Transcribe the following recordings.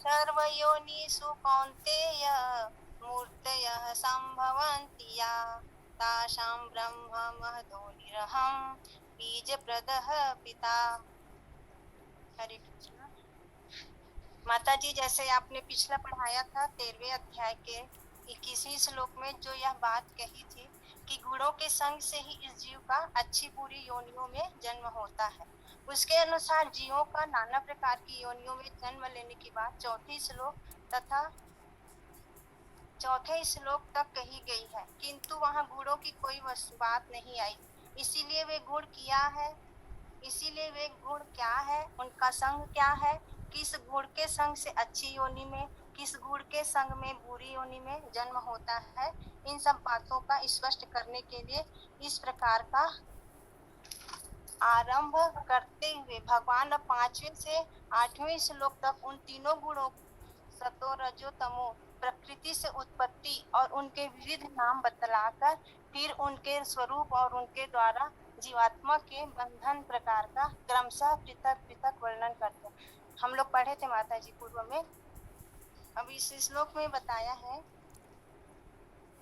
सर्वयोनिषु कौन्तेय मूर्तयः सम्भवन्ति या तासां ब्रह्म महदोनिरहं बीजप्रदः पिता। हरे कृष्ण। माता जी, जैसे आपने पिछला पढ़ाया था 13वें अध्याय के 21वें श्लोक में जो यह बात कही थी कि गुणों के संग से ही इस जीव का अच्छी बुरी योनियों में जन्म होता है, उसके अनुसार जीवों का नाना प्रकार की योनियों में जन्म लेने की बात चौथे श्लोक तक कही गई है, किंतु वहाँ गुणों की कोई बात नहीं आई। इसीलिए वे गुण क्या है, उनका संग क्या है, किस गुण के संग से अच्छी योनि में, किस गुण के संग में बुरी योनि में जन्म होता है, इन सब बातों का स्पष्ट करने के लिए इस प्रकार का आरंभ करते हुए भगवान अब 5वें से 8वें श्लोक तक उन तीनों गुणों सतो रजो तमो प्रकृति से उत्पत्ति और उनके विविध नाम बतलाकर फिर उनके स्वरूप और उनके द्वारा जीवात्मा के बंधन प्रकार का क्रमशः पृथक पृथक वर्णन करते हैं। हम लोग पढ़े थे माता जी पूर्व में। अब इस श्लोक में बताया है,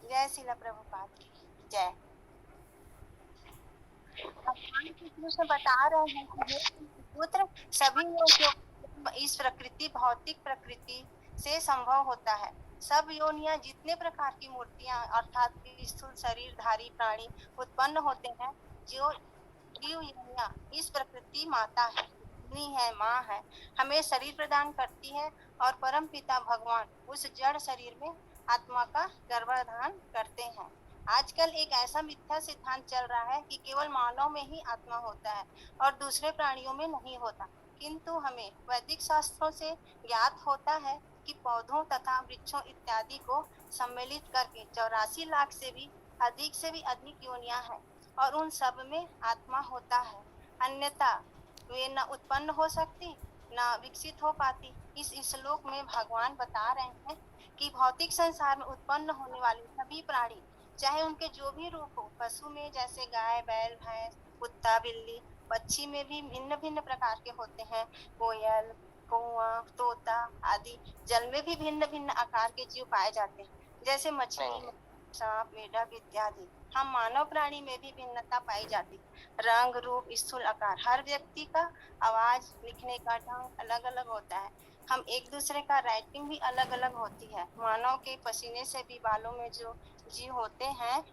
जय शिला प्रभुपाद की जय। भगवान श्री कृष्ण बता रहे हैं कि हे पुत्र, सभी लोग इस प्रकृति भौतिक प्रकृति से संभव होता है। सब योनियां जितने प्रकार की मूर्तियां अर्थात स्थूल शरीरधारी प्राणी उत्पन्न होते हैं, जो जीव योनियां इस प्रकृति माता है, है, माँ है, हमें शरीर प्रदान करती है और परम पिता भगवान उस जड़ शरीर में आत्मा का गर्भाधान करते हैं। आजकल एक ऐसा मिथ्या सिद्धांत चल रहा है कि केवल मानव में ही आत्मा होता है और दूसरे प्राणियों में नहीं होता, किंतु हमें वैदिक शास्त्रों से ज्ञात होता है कि पौधों तथा वृक्षों इत्यादि को सम्मिलित करके 84 लाख से भी अधिक योनियां हैं और उन सब में आत्मा होता है, अन्यथा वे न उत्पन्न हो सकती न विकसित हो पाती। इस श्लोक में भगवान बता रहे हैं कि भौतिक संसार में उत्पन्न होने वाले सभी प्राणी, चाहे उनके जो भी रूप हो, पशु में जैसे गाय बैल भैंस कुत्ता बिल्ली, पक्षी में भी भिन्न भिन्न प्रकार के होते हैं, कोयल कौआ तोता आदि, जल में भी भिन्न भिन्न आकार के जीव पाए जाते हैं, जैसे मछली सांप मेढक इत्यादि। हम मानव प्राणी में भी भिन्नता पाई जाती, रंग रूप स्थूल आकार, हर व्यक्ति का आवाज लिखने का ढंग अलग अलग होता है, हम एक दूसरे का राइटिंग भी अलग अलग होती है। मानव के पसीने से भी बालों में जो जीव होते हैं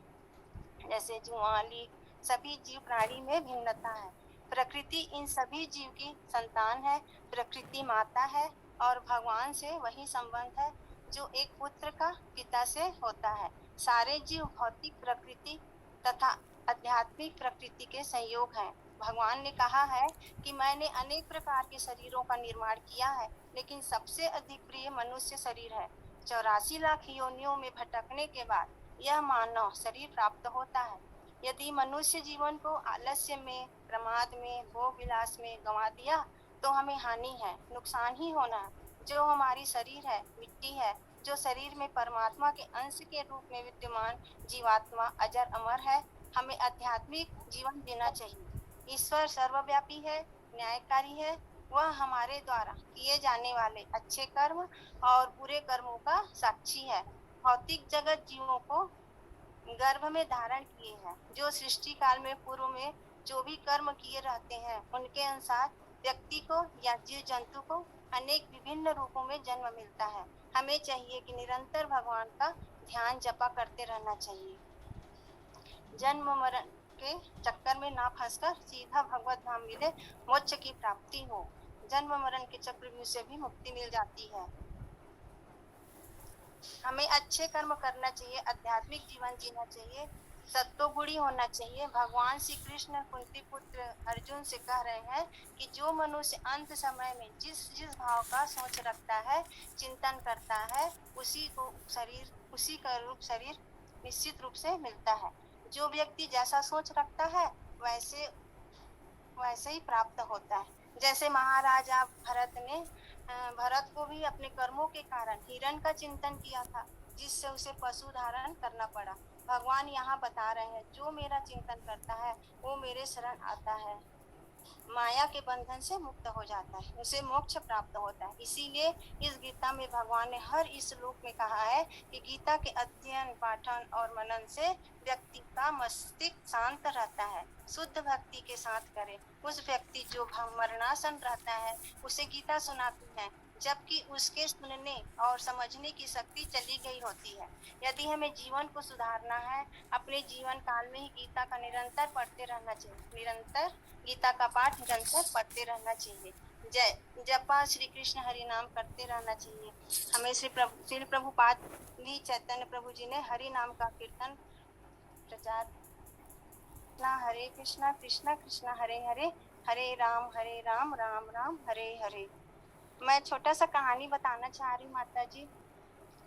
जैसे जुआली, सभी जीव प्राणी में भिन्नता है। प्रकृति इन सभी जीव की संतान है, प्रकृति माता है और भगवान से वही संबंध है जो एक पुत्र का पिता से होता है। सारे जीव भौतिक प्रकृति तथा आध्यात्मिक प्रकृति के संयोग हैं। भगवान ने कहा है कि मैंने अनेक प्रकार के शरीरों का निर्माण किया है, लेकिन सबसे अधिक प्रिय मनुष्य शरीर है। 84 लाख योनियों में भटकने के बाद यह मानव शरीर प्राप्त होता है। यदि मनुष्य जीवन को आलस्य में, प्रमाद में, भोग विलास में गंवा दिया तो हमें हानि है, नुकसान ही होना है। जो हमारी शरीर है मिट्टी है, जो शरीर में परमात्मा के अंश के रूप में विद्यमान जीवात्मा अजर अमर है। हमें आध्यात्मिक जीवन जीना चाहिए। ईश्वर सर्वव्यापी है, न्यायकारी है, वह हमारे द्वारा किए जाने वाले अच्छे कर्म और बुरे कर्मों का साक्षी है। भौतिक जगत जीवों को गर्भ में धारण किए हैं, जो सृष्टि काल में पूर्व में जो भी कर्म किए रहते हैं उनके अनुसार व्यक्ति को या जीव जंतु को अनेक विभिन्न रूपों में जन्म मिलता है। हमें चाहिए कि निरंतर भगवान का ध्यान जपा करते रहना चाहिए, जन्म मरण के चक्कर में ना फंसकर सीधा भगवत धाम मिले, मोक्ष की प्राप्ति हो। जन्म मरण के चक्रव्यूह से भी मुक्ति मिल जाती है। हमें अच्छे कर्म करना चाहिए, आध्यात्मिक जीवन जीना चाहिए, सत्वगुणी होना चाहिए। भगवान श्री कृष्ण कुंती पुत्र अर्जुन से कह रहे हैं कि जो मनुष्य अंत समय में जिस जिस भाव का सोच रखता है, चिंतन करता है, उसी का रूप शरीर निश्चित रूप से मिलता है। जो व्यक्ति जैसा सोच रखता है वैसे ही प्राप्त होता है। जैसे महाराजा भरत को भी अपने कर्मों के कारण हिरण का चिंतन किया था, जिससे उसे पशु धारण करना पड़ा। भगवान यहाँ बता रहे हैं, जो मेरा चिंतन करता है वो मेरे शरण आता है। माया के बंधन से मुक्त हो जाता है, उसे मोक्ष प्राप्त होता है। इसीलिए इस गीता में भगवान ने हर इस श्लोक में कहा है कि गीता के अध्ययन, पाठन और मनन से व्यक्ति का मस्तिष्क शांत रहता है। शुद्ध भक्ति के साथ करे। उस व्यक्ति जो मरणासन रहता है उसे गीता सुनाती है, जबकि उसके सुनने और समझने की शक्ति चली गई होती है। यदि हमें जीवन को सुधारना है, अपने जीवन काल में ही गीता का निरंतर पढ़ते रहना चाहिए। निरंतर गीता का पाठ निरंतर पढ़ते रहना चाहिए। जय जपा श्री कृष्ण हरि नाम करते रहना चाहिए। हमें श्री प्रभुपाद भी चैतन्य प्रभु जी ने हरि नाम का कीर्तन प्रचार, हरे कृष्णा कृष्णा कृष्णा हरे हरे, हरे राम राम राम हरे हरे। मैं छोटा सा कहानी बताना चाह रही हूँ माता जी।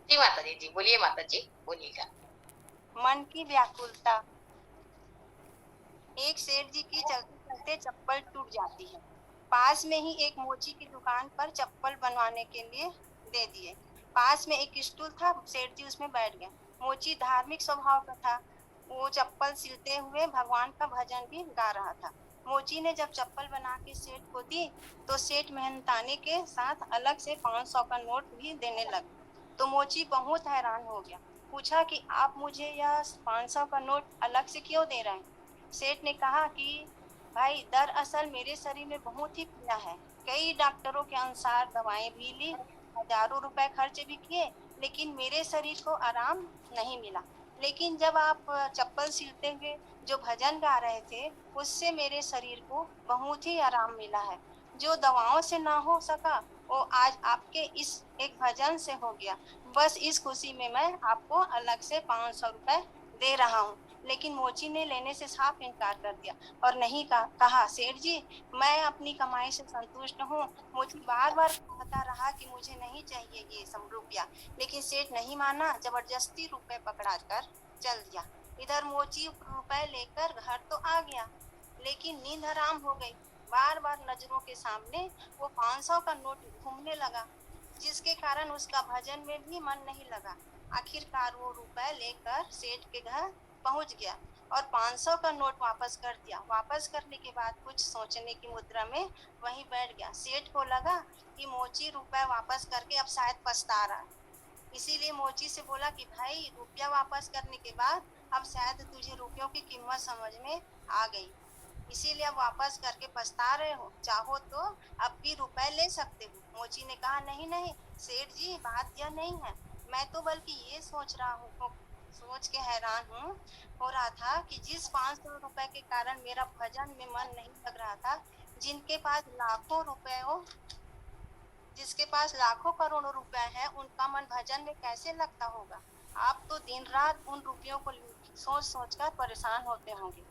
जी माता जी, जी बोलिए माता जी, बोलिएगा। मन की व्याकुलता। एक सेठ जी की चलते चलते चप्पल टूट जाती है। पास में ही एक मोची की दुकान पर चप्पल बनवाने के लिए दे दिए। पास में एक स्टूल था, सेठ जी उसमें बैठ गए। मोची धार्मिक स्वभाव का था, वो चप्पल सिलते हुए भगवान का भजन भी गा रहा था। मोची ने जब चप्पल बना के सेठ को दी तो सेठ मेहनताने के साथ अलग से 500 का नोट भी देने लगे। तो मोची बहुत हैरान हो गया, पूछा कि आप मुझे यह 500 का नोट अलग से क्यों दे रहे हैं? सेठ ने कहा कि भाई, दरअसल मेरे शरीर में बहुत ही पीड़ा है। कई डॉक्टरों के अनुसार दवाएं भी ली, हजारों रुपए खर्च भी किए, लेकिन मेरे शरीर को आराम नहीं मिला। लेकिन जब आप चप्पल सिलते हुए जो भजन गा रहे थे, उससे मेरे शरीर को बहुत ही आराम मिला है। जो दवाओं से ना हो सका वो आज आपके इस एक भजन से हो गया। बस इस खुशी में मैं आपको अलग से 500 रुपए दे रहा हूँ। लेकिन मोची ने लेने से साफ इनकार कर दिया और नहीं कहा, सेठ जी मैं अपनी कमाई से संतुष्ट हूँ। मोची बार बार कहता रहा कि मुझे नहीं चाहिए ये सब रुपया, लेकिन सेठ नहीं माना, जबरदस्ती रुपए पकड़ा कर चल दिया। इधर मोची रुपए लेकर घर तो आ गया, लेकिन नींद हराम हो गई। बार बार नजरों के सामने वो 500 का नोट घूमने लगा, जिसके कारण उसका भजन में भी मन नहीं लगा। आखिरकार वो रुपए लेकर सेठ के घर पहुंच गया और 500 का नोट वापस कर दिया। वापस करने के बाद कुछ सोचने की मुद्रा में वहीं बैठ गया। सेठ को लगा कि मोची रुपए वापस करके अब शायद पछता रहा है, इसीलिए मोची से बोला कि भाई, रुपया वापस करने के बाद अब शायद तुझे रुपयों की कीमत समझ में आ गई, इसीलिए अब वापस करके पछता रहे हो, चाहो तो अब भी रुपए ले सकते हो। मोची ने कहा, नहीं नहीं सेठ जी, बात यह नहीं है, मैं तो बल्कि ये सोच के हैरान हो रहा था कि जिस 500 रुपए के कारण मेरा भजन में मन नहीं लग रहा था, जिनके पास लाखों रुपए हो, जिसके पास लाखों करोड़ों रुपए हैं, उनका मन भजन में कैसे लगता होगा? आप तो दिन रात उन रुपयों को सोच सोच कर परेशान होते होंगे।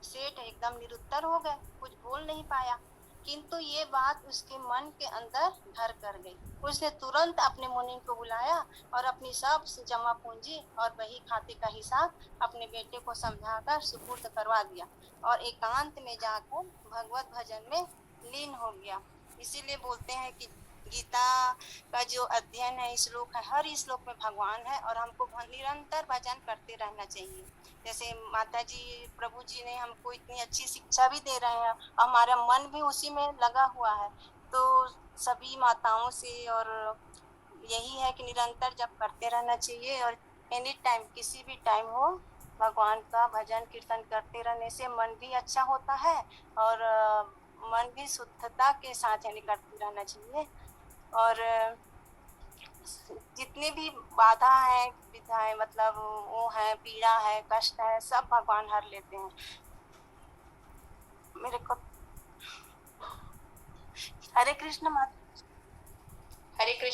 सेठ एकदम निरुत्तर हो गए, कुछ बोल नहीं पाया, किंतु ये बात उसके मन के अंदर घर कर गई। उसने तुरंत अपने मुनि को बुलाया और अपनी सब जमा पूंजी और बही खाते का हिसाब अपने बेटे को समझाकर सुपुर्द करवा दिया और एकांत में जाकर भगवत भजन में लीन हो गया। इसीलिए बोलते हैं कि गीता का जो अध्ययन है, श्लोक है, हर श्लोक में भगवान है और हमको निरंतर भजन करते रहना चाहिए। जैसे माता जी, प्रभु जी ने हमको इतनी अच्छी शिक्षा भी दे रहे हैं, हमारा मन भी उसी में लगा हुआ है। तो सभी माताओं से और यही है कि निरंतर जप करते रहना चाहिए और एनी टाइम, किसी भी टाइम हो, भगवान का भजन कीर्तन करते रहने से मन भी अच्छा होता है और मन भी शुद्धता के साथ यानी करते रहना चाहिए। और जितने भी बाधा है, विधाएं, मतलब वो है, पीड़ा है, कष्ट है, सब भगवान हर लेते हैं। मेरे को हरे कृष्ण माता।